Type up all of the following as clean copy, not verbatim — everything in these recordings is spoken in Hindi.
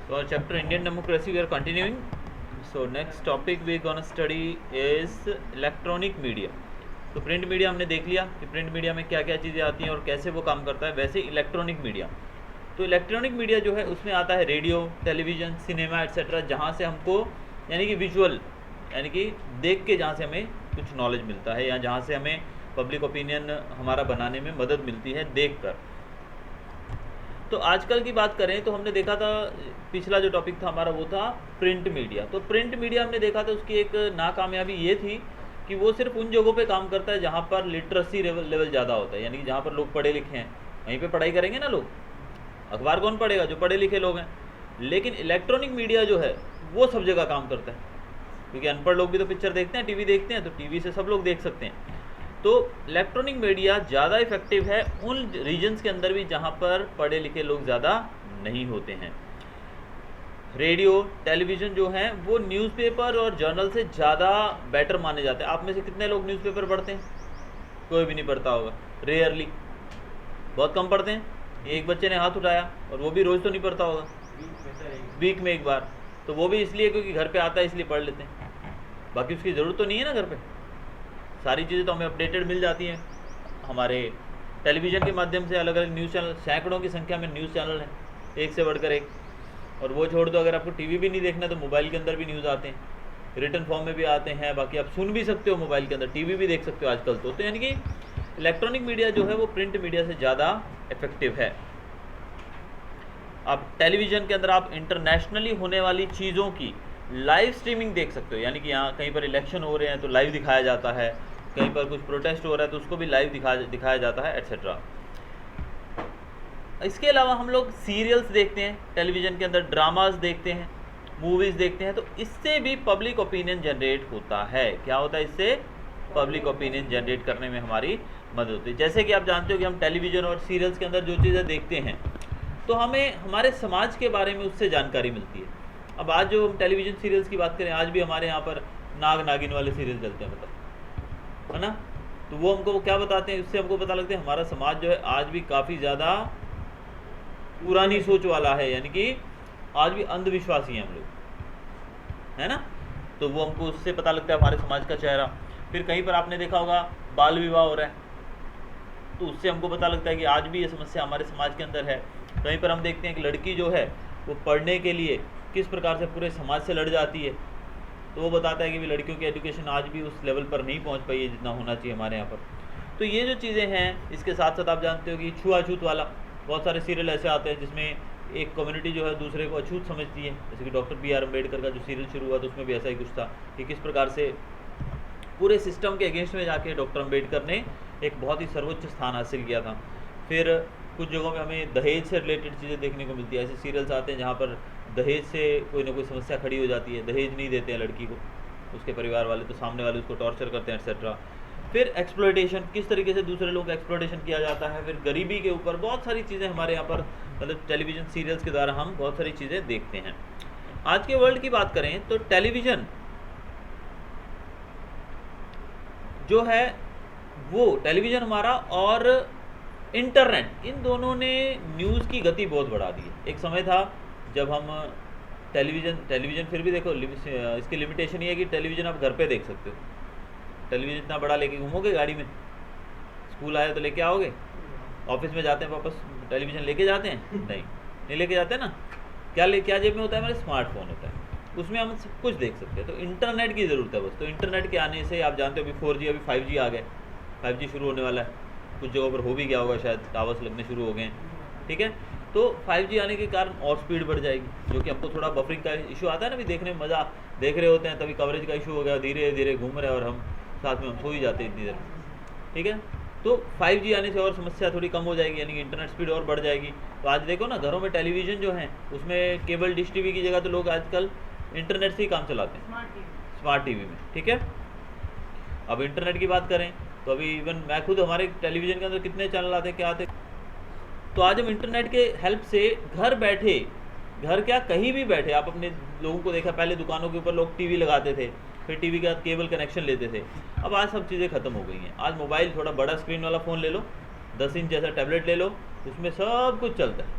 So our chapter Indian democracy we are continuing. So next topic we gonna study is electronic media. तो प्रिंट मीडिया हमने देख लिया कि प्रिंट मीडिया में क्या क्या चीज़ें आती हैं और कैसे वो काम करता है। वैसे इलेक्ट्रॉनिक मीडिया, तो इलेक्ट्रॉनिक मीडिया जो है उसमें आता है रेडियो, टेलीविज़न, सिनेमा एट्सेट्रा, जहाँ से हमको यानी कि विजुअल यानी कि देख के जहाँ से हमें कुछ नॉलेज मिलता है या जहाँ से हमें पब्लिक ओपिनियन हमारा बनाने में मदद मिलती है देखकर। तो आजकल की बात करें तो हमने देखा था, पिछला जो टॉपिक था हमारा वो था प्रिंट मीडिया। तो प्रिंट मीडिया हमने देखा था उसकी एक नाकामयाबी ये थी कि वो सिर्फ उन जगहों पे काम करता है जहाँ पर लिटरेसी लेवल ज़्यादा होता है, यानी कि जहाँ पर लोग पढ़े लिखे हैं वहीं पे पढ़ाई करेंगे ना लोग। अखबार कौन पढ़ेगा? जो पढ़े लिखे लोग हैं। लेकिन इलेक्ट्रॉनिक मीडिया जो है वो सब जगह काम करता है, क्योंकि अनपढ़ लोग भी तो पिक्चर देखते हैं, टीवी देखते हैं, तो टीवी से सब लोग देख सकते हैं। तो इलेक्ट्रॉनिक मीडिया ज़्यादा इफेक्टिव है उन रीजन्स के अंदर भी जहाँ पर पढ़े लिखे लोग ज़्यादा नहीं होते हैं। रेडियो, टेलीविज़न जो हैं वो न्यूज़पेपर और जर्नल से ज़्यादा बेटर माने जाते हैं। आप में से कितने लोग न्यूज़पेपर पढ़ते हैं? कोई भी नहीं पढ़ता होगा, रेयरली, बहुत कम पढ़ते हैं। एक बच्चे ने हाथ उठाया, और वो भी रोज़ तो नहीं पढ़ता होगा, वीक में एक बार। तो वो भी इसलिए क्योंकि घर पे आता है इसलिए पढ़ लेते हैं, बाकी उसकी ज़रूरत तो नहीं है ना। घर पे सारी चीज़ें तो हमें अपडेटेड मिल जाती हैं हमारे टेलीविज़न के माध्यम से। अलग अलग न्यूज़ चैनल, सैकड़ों की संख्या में न्यूज़ चैनल हैं, एक से बढ़कर एक। और वो छोड़ दो, अगर आपको टीवी भी नहीं देखना तो मोबाइल के अंदर भी न्यूज़ आते हैं, रिटन फॉर्म में भी आते हैं। बाकी आप सुन भी सकते हो मोबाइल के अंदर, टीवी भी देख सकते हो आजकल तो यानी कि इलेक्ट्रॉनिक मीडिया जो है वो प्रिंट मीडिया से ज़्यादा इफेक्टिव है। अब टेलीविज़न के अंदर आप इंटरनेशनली होने वाली चीज़ों की लाइव स्ट्रीमिंग देख सकते हो, यानी कि यहाँ कहीं पर इलेक्शन हो रहे हैं तो लाइव दिखाया जाता है, कहीं पर कुछ प्रोटेस्ट हो रहा है तो उसको भी लाइव दिखाया जाता है, एट्सेट्रा। इसके अलावा हम लोग सीरियल्स देखते हैं टेलीविज़न के अंदर, ड्रामास देखते हैं, मूवीज़ देखते हैं, तो इससे भी पब्लिक ओपिनियन जनरेट होता है। क्या होता है? इससे पब्लिक ओपिनियन जनरेट करने में हमारी मदद होती है। जैसे कि आप जानते हो कि हम टेलीविज़न और सीरियल्स के अंदर जो चीज़ें देखते हैं तो हमें हमारे समाज के बारे में उससे जानकारी मिलती है। अब आज जो हम टेलीविज़न सीरियल्स की बात करें, आज भी हमारे यहाँ पर नाग नागिन वाले सीरियल चलते हैं, मतलब, है ना। तो वो हमको क्या बताते हैं? इससे हमको पता लगता है हमारा समाज जो है आज भी काफ़ी ज़्यादा पुरानी सोच वाला है, यानी कि आज भी अंधविश्वासी हैं हम लोग, है ना। तो वो हमको उससे पता लगता है हमारे समाज का चेहरा। फिर कहीं पर आपने देखा होगा बाल विवाह हो रहा है, तो उससे हमको पता लगता है कि आज भी ये समस्या हमारे समाज के अंदर है। कहीं पर हम देखते हैं कि लड़की जो है वो पढ़ने के लिए किस प्रकार से पूरे समाज से लड़ जाती है, तो वो बताता है कि लड़कियों की एजुकेशन आज भी उस लेवल पर नहीं पहुंच पाई है जितना होना चाहिए हमारे यहाँ पर। तो ये जो चीज़ें हैं, इसके साथ साथ आप जानते हो कि छुआछूत वाला बहुत सारे सीरियल ऐसे आते हैं जिसमें एक कम्युनिटी जो है दूसरे को अछूत समझती है। जैसे कि डॉक्टर बी आर अम्बेडकर का जो सीरियल शुरू हुआ तो उसमें भी ऐसा ही कुछ था कि किस प्रकार से पूरे सिस्टम के अगेंस्ट में जाके डॉक्टर अम्बेडकर ने एक बहुत ही सर्वोच्च स्थान हासिल किया था। फिर कुछ जगहों पे हमें दहेज से रिलेटेड चीज़ें देखने को मिलती है। ऐसे सीरियल्स आते हैं जहाँ पर दहेज से कोई ना कोई समस्या खड़ी हो जाती है, दहेज नहीं देते हैं लड़की को उसके परिवार वाले, तो सामने वाले उसको टॉर्चर करते हैं, एट्सेट्रा। फिर एक्सप्लॉयटेशन, किस तरीके से दूसरे लोगों का एक्सप्लॉयटेशन किया जाता है। फिर गरीबी के ऊपर बहुत सारी चीज़ें हमारे यहाँ पर, मतलब टेलीविज़न सीरियल्स के द्वारा हम बहुत सारी चीज़ें देखते हैं। आज के वर्ल्ड की बात करें तो टेलीविज़न जो है वो, टेलीविज़न हमारा और इंटरनेट, इन दोनों ने न्यूज़ की गति बहुत बढ़ा दी है। एक समय था जब हम टेलीविज़न फिर भी देखो इसकी लिमिटेशन ये है कि टेलीविज़न आप घर पे देख सकते हो। टेलीविज़न इतना बड़ा लेके घूमोगे गाड़ी में, स्कूल आए तो लेके आओगे, ऑफिस में जाते हैं वापस टेलीविज़न लेके जाते हैं? नहीं लेके जाते ना। क्या जेब में होता है? हमारे स्मार्टफोन होता है, उसमें हम सब कुछ देख सकते हैं। तो इंटरनेट की ज़रूरत है बस। तो इंटरनेट के आने से आप जानते हो अभी 4G, अभी 5G आ गए, 5G शुरू होने वाला है, कुछ जगहों पर हो भी गया होगा, शायद टावर्स लगने शुरू हो गए हैं, ठीक है। तो 5G आने के कारण और स्पीड बढ़ जाएगी, जो कि हमको थोड़ा बफरिंग का इशू आता है ना, अभी देखने में मज़ा, देख रहे होते हैं तभी कवरेज का इशू हो गया, धीरे धीरे घूम रहे हैं और हम साथ में हम सो ही जाते हैं इतनी देर, ठीक है। तो 5G आने से और समस्या थोड़ी कम हो जाएगी, यानी कि इंटरनेट स्पीड और बढ़ जाएगी। तो आज देखो ना घरों में टेलीविज़न जो हैं उसमें केबल डिश टीवी की जगह तो लोग आजकल इंटरनेट से ही काम चलाते हैं, स्मार्ट टीवी में, ठीक है। अब इंटरनेट की बात करें तो अभी इवन मैं खुद, हमारे टेलीविज़न के अंदर कितने चैनल आते हैं, क्या आते हैं। तो आज हम इंटरनेट के हेल्प से घर बैठे, घर क्या कहीं भी बैठे, आप अपने लोगों को देखा, पहले दुकानों के ऊपर लोग टीवी लगाते थे, फिर टीवी का केबल कनेक्शन लेते थे। अब आज सब चीज़ें ख़त्म हो गई हैं। आज मोबाइल, थोड़ा बड़ा स्क्रीन वाला फ़ोन ले लो, 10 इंच जैसा टैबलेट ले लो, उसमें सब कुछ चलता है।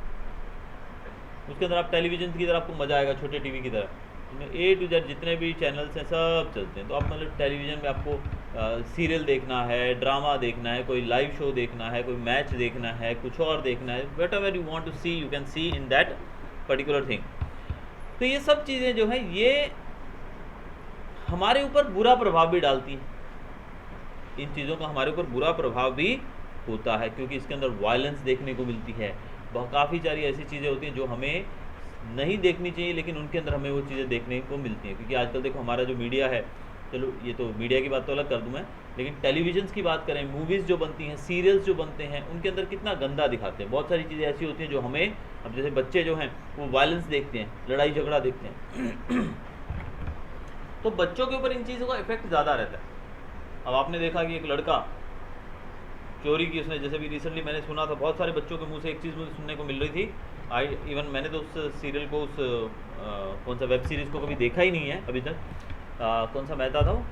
उसके अंदर आप टेलीविज़न की तरह आपको मज़ा आएगा, छोटे टीवी की तरह, उसमें A to Z जितने भी चैनल्स हैं सब चलते हैं। तो आप मतलब टेलीविज़न में आपको सीरियल देखना है, ड्रामा देखना है, कोई लाइव शो देखना है, कोई मैच देखना है, कुछ और देखना है, whatever you want to see you can see in that particular thing. तो ये सब चीज़ें जो हैं ये हमारे ऊपर बुरा प्रभाव भी डालती हैं। इन चीज़ों का हमारे ऊपर बुरा प्रभाव भी होता है, क्योंकि इसके अंदर वायलेंस देखने को मिलती है। काफ़ी सारी ऐसी चीज़ें होती हैं जो हमें नहीं देखनी चाहिए, लेकिन उनके अंदर हमें वो चीज़ें देखने को मिलती हैं। क्योंकि आजकल देखो हमारा जो मीडिया है, चलो ये तो मीडिया की बात तो अलग कर दूँ मैं, लेकिन टेलीविज़न्स की बात करें, मूवीज़ जो बनती हैं, सीरियल्स जो बनते हैं, उनके अंदर कितना गंदा दिखाते हैं। बहुत सारी चीज़ें ऐसी होती हैं जो हमें, अब जैसे बच्चे जो हैं वो वायलेंस देखते हैं, लड़ाई झगड़ा देखते हैं तो बच्चों के ऊपर इन चीज़ों का इफेक्ट ज़्यादा रहता है। अब आपने देखा कि एक लड़का चोरी की, उसने जैसे भी रिसेंटली मैंने सुना था, बहुत सारे बच्चों के मुंह से एक चीज़ मुझे सुनने को मिल रही थी। इवन मैंने तो उस सीरियल को, उस कौन सा वेब सीरीज़ को कभी देखा ही नहीं है अभी तक। कौन सा मेहता था वो,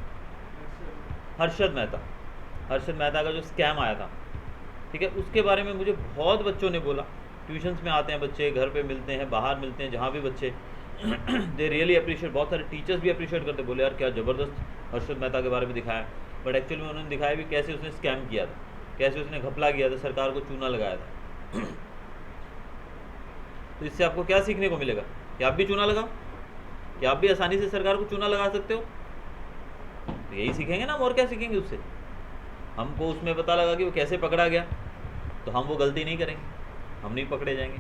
हर्षद मेहता का जो स्कैम आया था, ठीक है, उसके बारे में मुझे बहुत बच्चों ने बोला। ट्यूशन्स में आते हैं बच्चे, घर पे मिलते हैं, बाहर मिलते हैं, जहाँ भी बच्चे दे रियली अप्रिशिएट, बहुत सारे टीचर्स भी अप्रिशिएट करते, बोले यार क्या ज़बरदस्त हर्षद मेहता के बारे में दिखाया। बट एक्चुअल में उन्होंने दिखाया भी कैसे उसने स्कैम किया था, कैसे उसने घपला किया था, सरकार को चूना लगाया था। तो इससे आपको क्या सीखने को मिलेगा कि आप भी चूना लगाओ, कि आप भी आसानी से सरकार को चूना लगा सकते हो। तो यही सीखेंगे ना, हम और क्या सीखेंगे उससे। हमको उसमें पता लगा कि वो कैसे पकड़ा गया, तो हम वो गलती नहीं करेंगे, हम नहीं पकड़े जाएंगे।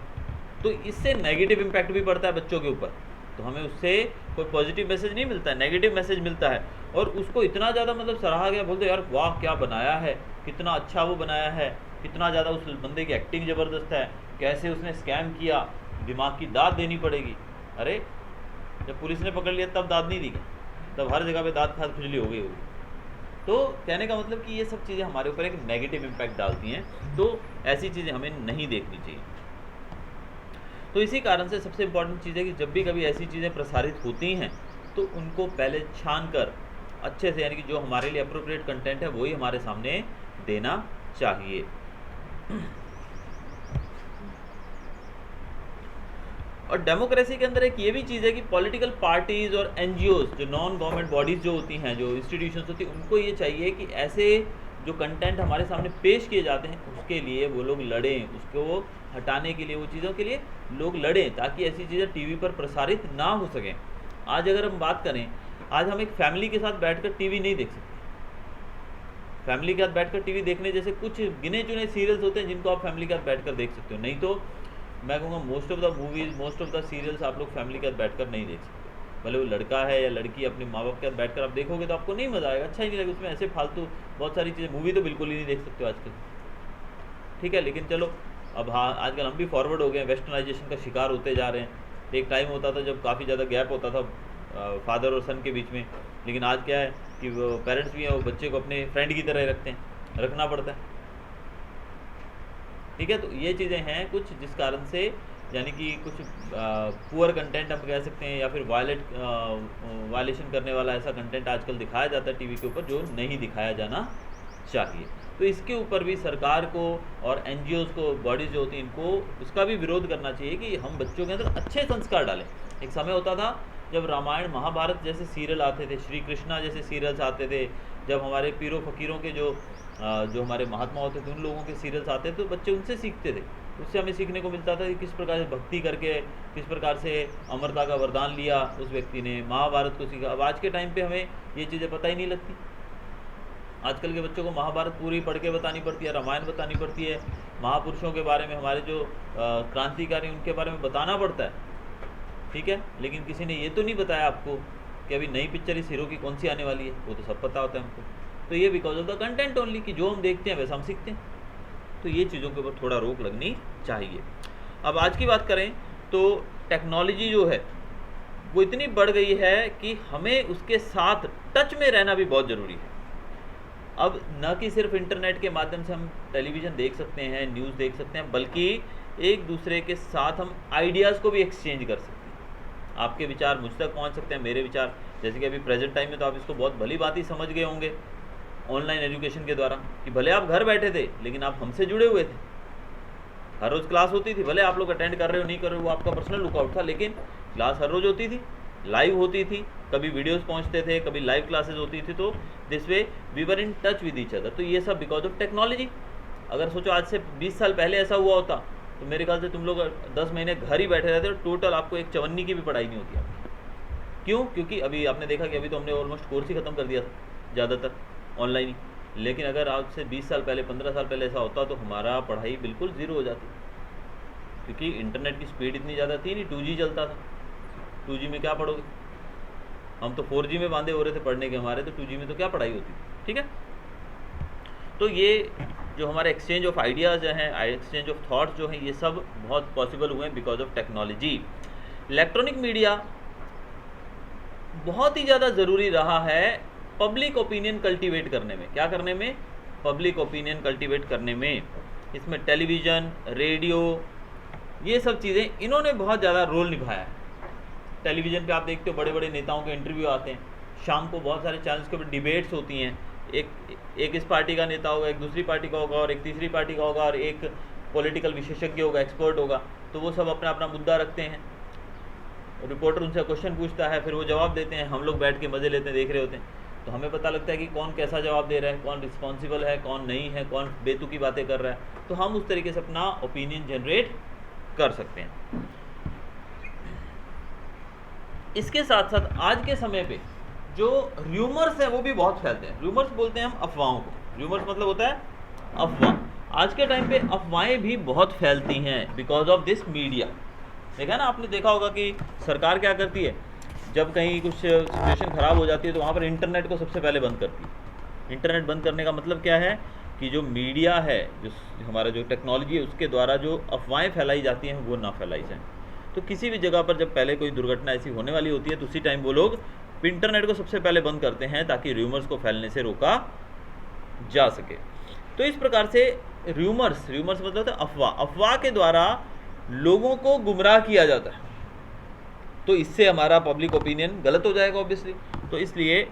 तो इससे नेगेटिव इम्पैक्ट भी पड़ता है बच्चों के ऊपर। तो हमें उससे कोई पॉजिटिव मैसेज नहीं मिलता है, नेगेटिव मैसेज मिलता है। और उसको इतना ज़्यादा मतलब सराहा गया, बोलते यार वाह क्या बनाया है, कितना अच्छा वो बनाया है, कितना ज़्यादा उस बंदे की एक्टिंग ज़बरदस्त है, कैसे उसने स्कैम किया, दिमाग की दाद देनी पड़ेगी। अरे जब पुलिस ने पकड़ लिया तब दाद नहीं दी क्या, तब हर जगह पे दाद खाद खुजली हो गई होगी। तो कहने का मतलब कि ये सब चीज़ें हमारे ऊपर एक नेगेटिव इम्पैक्ट डालती हैं, तो ऐसी चीज़ें हमें नहीं देखनी चाहिए। तो इसी कारण से सबसे इम्पॉर्टेंट चीज़ है कि जब भी कभी ऐसी चीज़ें प्रसारित होती हैं तो उनको पहले छान कर अच्छे से, यानी कि जो हमारे लिए अप्रोप्रिएट कंटेंट है वही हमारे सामने देना चाहिए। और डेमोक्रेसी के अंदर एक ये भी चीज़ है कि पॉलिटिकल पार्टीज़ और एनजीओज, जो नॉन गवर्नमेंट बॉडीज़ जो होती हैं, जो इंस्टीट्यूशंस होती हैं, उनको ये चाहिए कि ऐसे जो कंटेंट हमारे सामने पेश किए जाते हैं उसके लिए वो लोग लड़ें, उसको हटाने के लिए, वो चीज़ों के लिए लोग लड़ें, ताकि ऐसी चीज़ें टीवी पर प्रसारित ना हो सकें। आज अगर हम बात करें, आज हम एक फैमिली के साथ बैठकर टीवी नहीं देख सकते। फैमिली के साथ बैठकर टीवी देखने जैसे कुछ गिने चुने सीरियल्स होते हैं जिनको आप फैमिली के साथ बैठकर देख सकते हो, नहीं तो मैं कहूँगा most of the movies, most of the serials आप लोग फैमिली के साथ बैठकर नहीं देख सकते। भले वो लड़का है या लड़की, अपने माँ बाप के साथ बैठकर आप देखोगे तो आपको नहीं मज़ा आएगा, अच्छा ही नहीं लगेगा। उसमें ऐसे फालतू बहुत सारी चीज़ें, मूवी तो बिल्कुल ही नहीं देख सकते हो आजकल, ठीक है। लेकिन चलो अब हाँ, आजकल हम भी फॉरवर्ड हो गए, वेस्टर्नाइजेशन का शिकार होते जा रहे हैं। एक टाइम होता था जब काफ़ी ज़्यादा गैप होता था फादर और सन के बीच में, लेकिन आज क्या है कि वो पेरेंट्स भी हैं, वो बच्चे को अपने फ्रेंड की तरह रखते हैं, रखना पड़ता है, ठीक है। तो ये चीज़ें हैं कुछ जिस कारण से, यानी कि कुछ पुअर कंटेंट हम कह सकते हैं, या फिर वायलेशन करने वाला ऐसा कंटेंट आजकल दिखाया जाता है टीवी के ऊपर जो नहीं दिखाया जाना चाहिए। तो इसके ऊपर भी सरकार को और एनजीओज़ को, बॉडीज़ जो होती हैं, इनको उसका भी विरोध करना चाहिए कि हम बच्चों के अंदर अच्छे संस्कार डालें। एक समय होता था जब रामायण महाभारत जैसे सीरियल आते थे, श्री कृष्णा जैसे सीरियल्स आते थे, जब हमारे पीरों फकीरों के जो हमारे महात्मा होते थे उन लोगों के सीरियल्स आते थे, तो बच्चे उनसे सीखते थे। उससे हमें सीखने को मिलता था कि किस प्रकार से भक्ति करके, किस प्रकार से अमरता का वरदान लिया उस व्यक्ति ने, महाभारत को सीखा। अब आज के टाइम पे हमें ये चीज़ें पता ही नहीं लगती। आजकल के बच्चों को महाभारत पूरी पढ़ के बतानी पड़ती है, रामायण बतानी पड़ती है, महापुरुषों के बारे में, हमारे जो क्रांतिकारी उनके बारे में बताना पड़ता है, ठीक है। लेकिन किसी ने ये तो नहीं बताया आपको कि अभी नई पिक्चर इस हीरो की कौन सी आने वाली है, वो तो सब पता होता है हमको। तो ये because of the content only, कि जो हम देखते हैं वैसा हम सीखते हैं। तो ये चीज़ों के ऊपर थोड़ा रोक लगनी चाहिए। अब आज की बात करें तो टेक्नोलॉजी जो है वो इतनी बढ़ गई है कि हमें उसके साथ टच में रहना भी बहुत ज़रूरी है। अब न कि सिर्फ इंटरनेट के माध्यम से हम टेलीविज़न देख सकते हैं, न्यूज़ देख सकते हैं, बल्कि एक दूसरे के साथ हम आइडियाज़ को भी एक्सचेंज कर सकते हैं। आपके विचार मुझ तक पहुंच सकते हैं, मेरे विचार, जैसे कि अभी प्रेजेंट टाइम में तो आप इसको बहुत भली बात ही समझ गए होंगे ऑनलाइन एजुकेशन के द्वारा, कि भले आप घर बैठे थे लेकिन आप हमसे जुड़े हुए थे, हर रोज़ क्लास होती थी, भले आप लोग अटेंड कर रहे हो नहीं कर रहे हो वो आपका पर्सनल लुकआउट था, लेकिन क्लास हर रोज़ होती थी, लाइव होती थी, कभी वीडियोस पहुंचते थे, कभी लाइव क्लासेस होती थी, तो this way we were in touch with each other. तो ये सब बिकॉज ऑफ टेक्नोलॉजी। अगर सोचो आज से 20 साल पहले ऐसा हुआ होता तो मेरे ख्याल से तुम लोग 10 महीने घर ही बैठे रहते और टोटल आपको एक चवन्नी की भी पढ़ाई नहीं होती आपकी। क्यों? क्योंकि अभी आपने देखा कि अभी तो हमने ऑलमोस्ट कोर्स ही ख़त्म कर दिया था ज़्यादातर ऑनलाइन ही, लेकिन अगर आज से 20 साल पहले 15 साल पहले ऐसा होता तो हमारा पढ़ाई बिल्कुल ज़ीरो हो जाती, क्योंकि इंटरनेट की स्पीड इतनी ज़्यादा थी नहीं, 2G चलता था। 2G में क्या पढ़ोगे? हम तो 4G में बांधे हो रहे थे पढ़ने के, हमारे तो 2G में तो क्या पढ़ाई होती, ठीक है। तो ये जो हमारे एक्सचेंज ऑफ आइडियाज़ हैं, एक्सचेंज ऑफ थॉट्स जो हैं, ये सब बहुत पॉसिबल हुए हैं because of technology. Electronic media बहुत ही ज़्यादा ज़रूरी रहा है पब्लिक ओपिनियन कल्टीवेट करने में। क्या करने में? पब्लिक ओपिनियन कल्टीवेट करने में। इसमें टेलीविज़न, रेडियो, ये सब चीज़ें इन्होंने बहुत ज़्यादा रोल निभाया है। टेलीविज़न पे आप देखते हो बड़े बड़े नेताओं के इंटरव्यू आते हैं, शाम को बहुत सारे चैनल्स के ऊपर डिबेट्स होती हैं, एक इस पार्टी का नेता होगा, एक दूसरी पार्टी का होगा, और एक तीसरी पार्टी का होगा, और एक पॉलिटिकल विशेषज्ञ होगा, एक्सपर्ट होगा, तो वो सब अपना अपना मुद्दा रखते हैं, रिपोर्टर उनसे क्वेश्चन पूछता है, फिर वो जवाब देते हैं, हम लोग बैठ के मज़े लेते हैं, देख रहे होते हैं। तो हमें पता लगता है कि कौन कैसा जवाब दे रहा है, कौन रिस्पॉन्सिबल है, कौन नहीं है, कौन बेतुकी बातें कर रहा है, तो हम उस तरीके से अपना ओपिनियन जनरेट कर सकते हैं। इसके साथ साथ आज के समय पे जो र्यूमर्स हैं वो भी बहुत फैलते हैं। र्यूमर्स बोलते हैं हम अफवाहों को, र्यूमर्स मतलब होता है अफवाह। आज के टाइम पे अफवाहें भी बहुत फैलती हैं बिकॉज ऑफ दिस मीडिया। देखा ना, आपने देखा होगा कि सरकार क्या करती है, जब कहीं कुछ सिचुएशन ख़राब हो जाती है तो वहाँ पर इंटरनेट को सबसे पहले बंद करती है। इंटरनेट बंद करने का मतलब क्या है कि जो मीडिया है, जो हमारा जो टेक्नोलॉजी है, उसके द्वारा जो अफवाहें फैलाई जाती हैं वो ना फैलाई जाएँ। तो किसी भी जगह पर जब पहले कोई दुर्घटना ऐसी होने वाली होती है तो उसी टाइम वो लोग इंटरनेट को सबसे पहले बंद करते हैं ताकि र्यूमर्स को फैलने से रोका जा सके। तो इस प्रकार से र्यूमर्स मतलब होता है अफवाह के द्वारा लोगों को गुमराह किया जाता है, तो इससे हमारा पब्लिक ओपिनियन गलत हो जाएगा ऑब्वियसली। तो इसलिए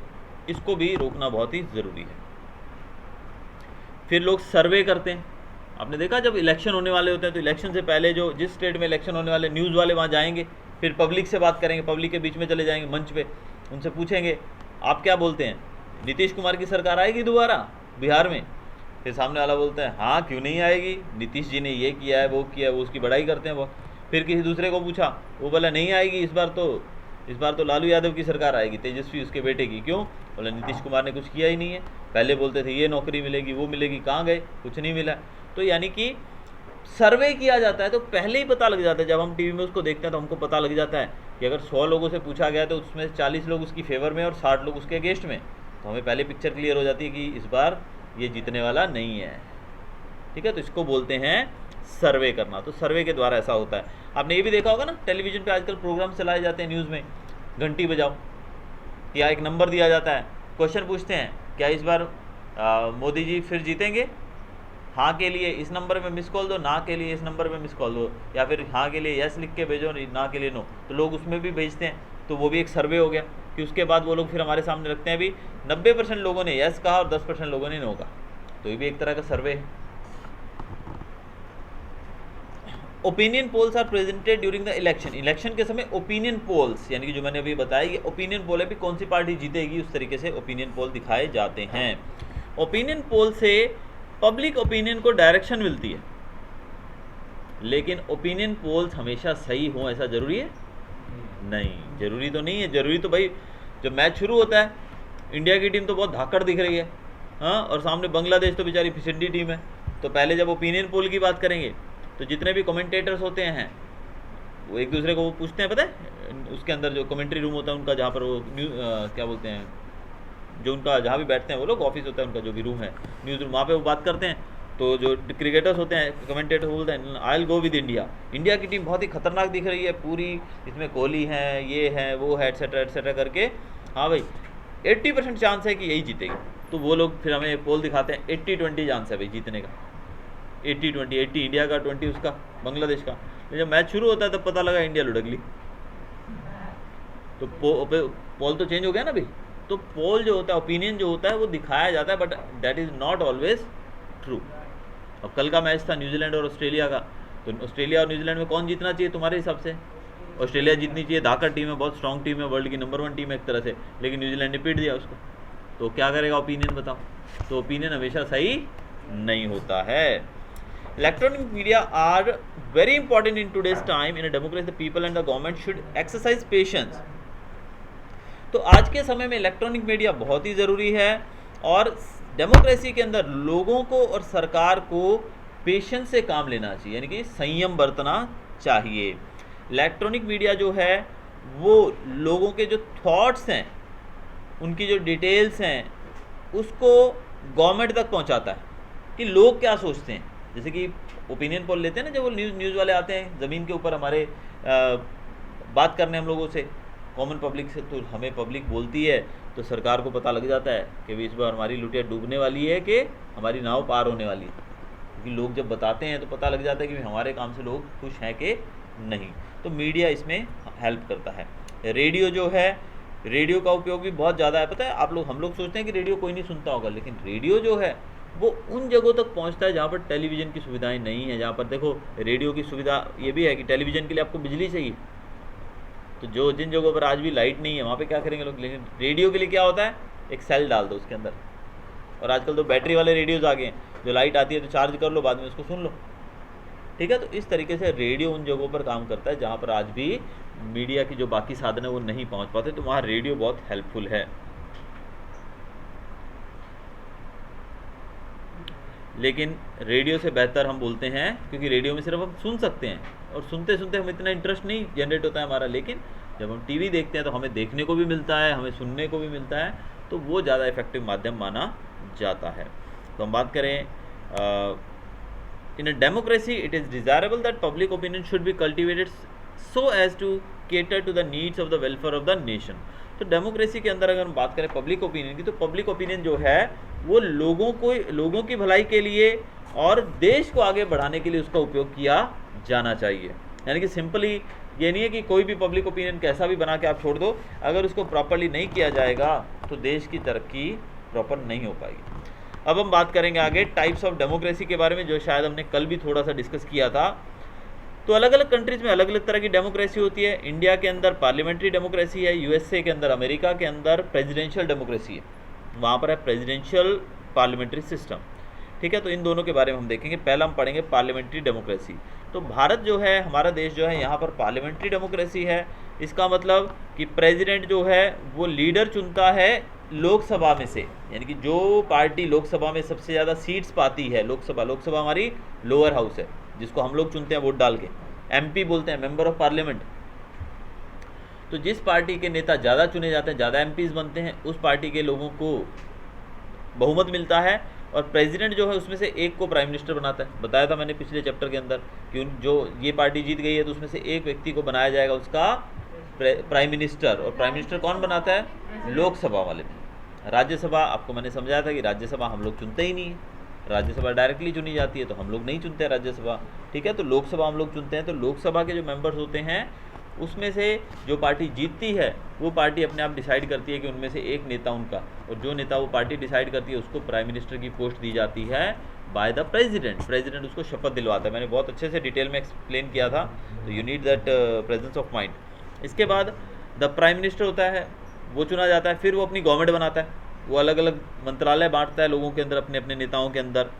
इसको भी रोकना बहुत ही ज़रूरी है। फिर लोग सर्वे करते हैं। आपने देखा जब इलेक्शन होने वाले होते हैं तो इलेक्शन से पहले जो जिस स्टेट में इलेक्शन होने वाले, न्यूज़ वाले वहाँ जाएंगे, फिर पब्लिक से बात करेंगे, पब्लिक के बीच में चले जाएंगे मंच पे, उनसे पूछेंगे आप क्या बोलते हैं, नीतीश कुमार की सरकार आएगी दोबारा बिहार में? फिर सामने वाला बोलता है हाँ क्यों नहीं आएगी, नीतीश जी ने ये किया है वो किया है, वो उसकी बड़ाई करते हैं वो। फिर किसी दूसरे को पूछा, वो बोला नहीं आएगी इस बार तो लालू यादव की सरकार आएगी, तेजस्वी उसके बेटे की। क्यों? बोला नीतीश कुमार ने कुछ किया ही नहीं है, पहले बोलते थे ये नौकरी मिलेगी वो मिलेगी, कहाँ गए, कुछ नहीं मिला। तो यानी कि सर्वे किया जाता है तो पहले ही पता लग जाता है, जब हम टीवी में उसको देखते हैं तो हमको पता लग जाता है कि अगर 100 लोगों से पूछा गया तो उसमें 40 लोग उसकी फेवर में और 60 लोग उसके अगेंस्ट में, तो हमें पहले पिक्चर क्लियर हो जाती है कि इस बार ये जीतने वाला नहीं है। ठीक है, तो इसको बोलते हैं सर्वे करना। तो सर्वे के द्वारा ऐसा होता है। आपने ये भी देखा होगा ना, टेलीविज़न पे आजकल प्रोग्राम चलाए जाते हैं न्यूज़ में, घंटी बजाओ या एक नंबर दिया जाता है, क्वेश्चन पूछते हैं क्या इस बार मोदी जी फिर जीतेंगे, हाँ के लिए इस नंबर में मिस कॉल दो, ना के लिए इस नंबर में मिस कॉल दो, या फिर हाँ के लिए यस लिख के भेजो, ना के लिए नो। तो लोग उसमें भी भेजते हैं, तो वो भी एक सर्वे हो गया कि उसके बाद वो लोग फिर हमारे सामने रखते हैं, अभी 90% लोगों ने यस कहा और 10% लोगों ने नो कहा, तो ये भी एक तरह का सर्वे है। Opinion polls are presented during the election. Election के समय ओपिनियन पोल्स, यानी कि जो मैंने अभी बताया कि ओपिनियन पोल है भी कौन सी पार्टी जीतेगी, उस तरीके से ओपिनियन पोल दिखाए जाते हैं। ओपिनियन पोल से पब्लिक ओपिनियन को डायरेक्शन मिलती है, लेकिन ओपिनियन पोल्स हमेशा सही हों ऐसा ज़रूरी है? नहीं, ज़रूरी तो नहीं है। ज़रूरी तो भाई जब मैच शुरू होता है, इंडिया की टीम तो बहुत धाकड़ दिख रही है, हाँ, और सामने बांग्लादेश तो बेचारी फिसड्डी टीम है, तो पहले जब ओपिनियन पोल की बात करेंगे तो जितने भी कमेंटेटर्स होते हैं वो एक दूसरे को वो पूछते हैं, पता है उसके अंदर जो कमेंट्री रूम होता है उनका, जहाँ पर वो क्या बोलते हैं, जो उनका जहाँ भी बैठते हैं वो लोग, ऑफिस होता है उनका जो भी रूम है, न्यूज़ रूम, वहाँ पे वो बात करते हैं। तो जो क्रिकेटर्स होते हैं, कमेंटेटर बोलते हैं I will go with India, India की टीम बहुत ही खतरनाक दिख रही है पूरी, इसमें कोहली है, ये है, वो है, एटसेट्रा करके, हाँ भाई 80% चांस है कि यही जीतेगी। तो वो लोग फिर हमें पोल दिखाते हैं 80-20 चांस है भाई जीतने का, 80-20, 80 इंडिया का, 20 उसका बांग्लादेश का। तो जब मैच शुरू होता है तब पता लगा इंडिया लुढ़क ली, तो पोल तो चेंज हो गया ना भाई। तो पोल जो होता है, ओपिनियन जो होता है वो दिखाया जाता है, but that is not always true. अब कल का मैच था न्यूजीलैंड और ऑस्ट्रेलिया का, तो ऑस्ट्रेलिया और न्यूजीलैंड में कौन जीतना चाहिए तुम्हारे हिसाब से? ऑस्ट्रेलिया जीतनी चाहिए, धाकड़ टीम है, बहुत स्ट्रॉन्ग टीम है, वर्ल्ड की नंबर 1 टीम है एक तरह से, लेकिन न्यूजीलैंड ने पीट दिया उसको। तो क्या करेगा ओपिनियन, बताओ? तो ओपिनियन हमेशा सही नहीं होता है। Electronic media are very important in today's time. In a democracy the people and the government should exercise patience. तो आज के समय में इलेक्ट्रॉनिक मीडिया बहुत ही ज़रूरी है, और डेमोक्रेसी के अंदर लोगों को और सरकार को पेशेंस से काम लेना चाहिए, यानी कि संयम बरतना चाहिए। इलेक्ट्रॉनिक मीडिया जो है वो लोगों के जो थॉट्स हैं, उनकी जो डिटेल्स हैं, उसको गवर्नमेंट तक पहुंचाता है कि लोग क्या सोचते हैं। जैसे कि ओपिनियन पोल लेते हैं ना, जब वो न्यूज़ वाले आते हैं ज़मीन के ऊपर हमारे बात करने हम लोगों से, कॉमन पब्लिक से, तो हमें पब्लिक बोलती है तो सरकार को पता लग जाता है कि इस बार हमारी लुटिया डूबने वाली है कि हमारी नाव पार होने वाली है, क्योंकि लोग जब बताते हैं तो पता लग जाता है कि हमारे काम से लोग खुश हैं कि नहीं। तो मीडिया इसमें हेल्प करता है। रेडियो जो है, रेडियो का उपयोग भी बहुत ज़्यादा है। पता है आप लोग, हम लोग सोचते हैं कि रेडियो कोई नहीं सुनता होगा, लेकिन रेडियो जो है वो उन जगहों तक पहुंचता है जहाँ पर टेलीविज़न की सुविधाएं नहीं है। जहाँ पर देखो रेडियो की सुविधा ये भी है कि टेलीविज़न के लिए आपको बिजली चाहिए, तो जो जिन जगहों पर आज भी लाइट नहीं है वहाँ पे क्या करेंगे लोग, लेकिन रेडियो के लिए क्या होता है, एक सेल डाल दो उसके अंदर, और आजकल तो बैटरी वाले रेडियोज़ आ गए हैं, जो लाइट आती है तो चार्ज कर लो, बाद में उसको सुन लो। ठीक है, तो इस तरीके से रेडियो उन जगहों पर काम करता है जहाँ पर आज भी मीडिया की जो बाकी साधन है वो नहीं पहुँच पाते, तो वहाँ रेडियो बहुत हेल्पफुल है। लेकिन रेडियो से बेहतर हम बोलते हैं, क्योंकि रेडियो में सिर्फ हम सुन सकते हैं, और सुनते सुनते हम इतना इंटरेस्ट नहीं जनरेट होता है हमारा। लेकिन जब हम टीवी देखते हैं तो हमें देखने को भी मिलता है, हमें सुनने को भी मिलता है, तो वो ज़्यादा इफेक्टिव माध्यम माना जाता है। तो हम बात करें in a democracy it is desirable that public opinion should be cultivated so as to cater to the needs of the welfare of the nation। तो डेमोक्रेसी के अंदर अगर हम बात करें पब्लिक ओपिनियन की, तो पब्लिक ओपिनियन जो है वो लोगों की भलाई के लिए और देश को आगे बढ़ाने के लिए उसका उपयोग किया जाना चाहिए। यानी कि सिंपली ये नहीं है कि कोई भी पब्लिक ओपिनियन कैसा भी बना के आप छोड़ दो, अगर उसको प्रॉपरली नहीं किया जाएगा तो देश की तरक्की प्रॉपर नहीं हो पाएगी। अब हम बात करेंगे आगे टाइप्स ऑफ डेमोक्रेसी के बारे में, जो शायद हमने कल भी थोड़ा सा डिस्कस किया था। तो अलग अलग कंट्रीज़ में अलग अलग तरह की डेमोक्रेसी होती है। इंडिया के अंदर पार्लियामेंट्री डेमोक्रेसी है, यूएसए के अंदर, अमेरिका के अंदर प्रेसिडेंशियल डेमोक्रेसी है, वहाँ पर है प्रेसिडेंशियल पार्लियामेंट्री सिस्टम। ठीक है, तो इन दोनों के बारे में हम देखेंगे। पहला हम पढ़ेंगे पार्लियामेंट्री डेमोक्रेसी। तो भारत जो है, हमारा देश जो है, यहाँ पर पार्लियामेंट्री डेमोक्रेसी है। इसका मतलब कि प्रेसिडेंट जो है वो लीडर चुनता है लोकसभा में से, यानी कि जो पार्टी लोकसभा में सबसे ज़्यादा सीट्स पाती है, लोकसभा हमारी लोअर हाउस है, जिसको हम लोग चुनते हैं वोट डाल के, एमपी बोलते हैं, मेंबर ऑफ पार्लियामेंट। तो जिस पार्टी के नेता ज़्यादा चुने जाते हैं, ज़्यादा एमपीज बनते हैं, उस पार्टी के लोगों को बहुमत मिलता है, और प्रेसिडेंट जो है उसमें से एक को प्राइम मिनिस्टर बनाता है। बताया था मैंने पिछले चैप्टर के अंदर कि जो ये पार्टी जीत गई है तो उसमें से एक व्यक्ति को बनाया जाएगा उसका प्राइम मिनिस्टर। और प्राइम मिनिस्टर कौन बनाता है? लोकसभा वाले। राज्यसभा आपको मैंने समझाया था कि राज्यसभा हम लोग चुनते ही नहीं है, राज्यसभा डायरेक्टली चुनी जाती है, तो हम लोग नहीं चुनते हैं राज्यसभा। ठीक है, तो लोकसभा हम लोग चुनते हैं। तो लोकसभा के जो मेंबर्स होते हैं उसमें से जो पार्टी जीतती है वो पार्टी अपने आप डिसाइड करती है कि उनमें से एक नेता उनका, और जो नेता वो पार्टी डिसाइड करती है उसको प्राइम मिनिस्टर की पोस्ट दी जाती है बाय द प्रेसिडेंट। प्रेसिडेंट उसको शपथ दिलवाता है। मैंने बहुत अच्छे से डिटेल में एक्सप्लेन किया था, तो you need that presence of mind. इसके बाद द प्राइम मिनिस्टर होता है, वो चुना जाता है, फिर वो अपनी गवर्नमेंट बनाता है, वो अलग अलग मंत्रालय बांटता है लोगों के अंदर, अपने अपने नेताओं के अंदर।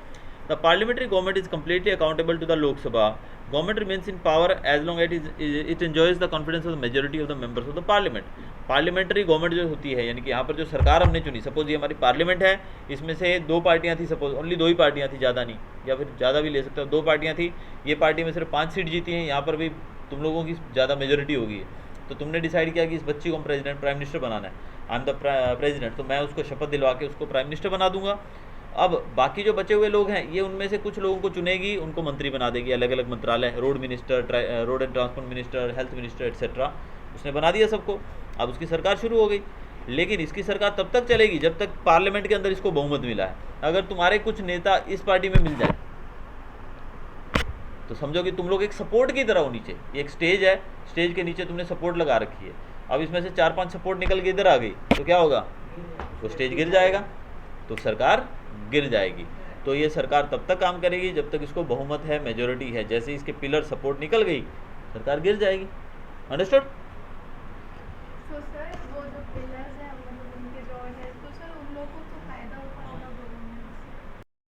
The parliamentary government is completely accountable to the Lok Sabha. Government remains in power as long at it enjoys the confidence of the majority of the members of the parliament. Parliamentary government जो होती है, यानी कि यहाँ पर जो सरकार हमने चुनी, सपोज ये हमारी पार्लियामेंट है, इसमें से दो पार्टियाँ थी, सपोज ओनली दो ही पार्टियाँ थी, ज़्यादा नहीं, या फिर ज़्यादा भी ले सकते हो, दो पार्टियाँ थी, ये पार्टी में सिर्फ 5 सीट जीती हैं, यहाँ पर भी तुम लोगों की ज़्यादा मेजोरिटी होगी, तो तुमने डिसाइड किया कि इस बच्ची को प्रेसिडेंट प्राइम मिनिस्टर बनाना है, आई एम द प्रेसिडेंट, तो मैं उसको शपथ दिलवा के उसको प्राइम मिनिस्टर बना दूंगा। अब बाकी जो बचे हुए लोग हैं, ये उनमें से कुछ लोगों को चुनेगी, उनको मंत्री बना देगी, अलग अलग मंत्रालय, road minister, road and transport minister, health minister etcetera, उसने बना दिया सबको। अब उसकी सरकार शुरू हो गई, लेकिन इसकी सरकार तब तक चलेगी जब तक पार्लियामेंट के अंदर इसको बहुमत मिला है। अगर तुम्हारे कुछ नेता इस पार्टी में मिल जाए तो समझो कि तुम लोग एक सपोर्ट की तरह हो नीचे, ये एक स्टेज है, स्टेज के नीचे तुमने सपोर्ट लगा रखी है। अब इसमें से 4-5 सपोर्ट निकल के इधर आ गई तो क्या होगा? वो स्टेज गिर जाएगा, तो सरकार गिर जाएगी। तो ये सरकार तब तक काम करेगी जब तक इसको बहुमत है, मेजोरिटी है। जैसे इसके पिलर सपोर्ट निकल गई, सरकार गिर जाएगी। अंडरस्टूड? सो सर वो जो पिलर्स हैं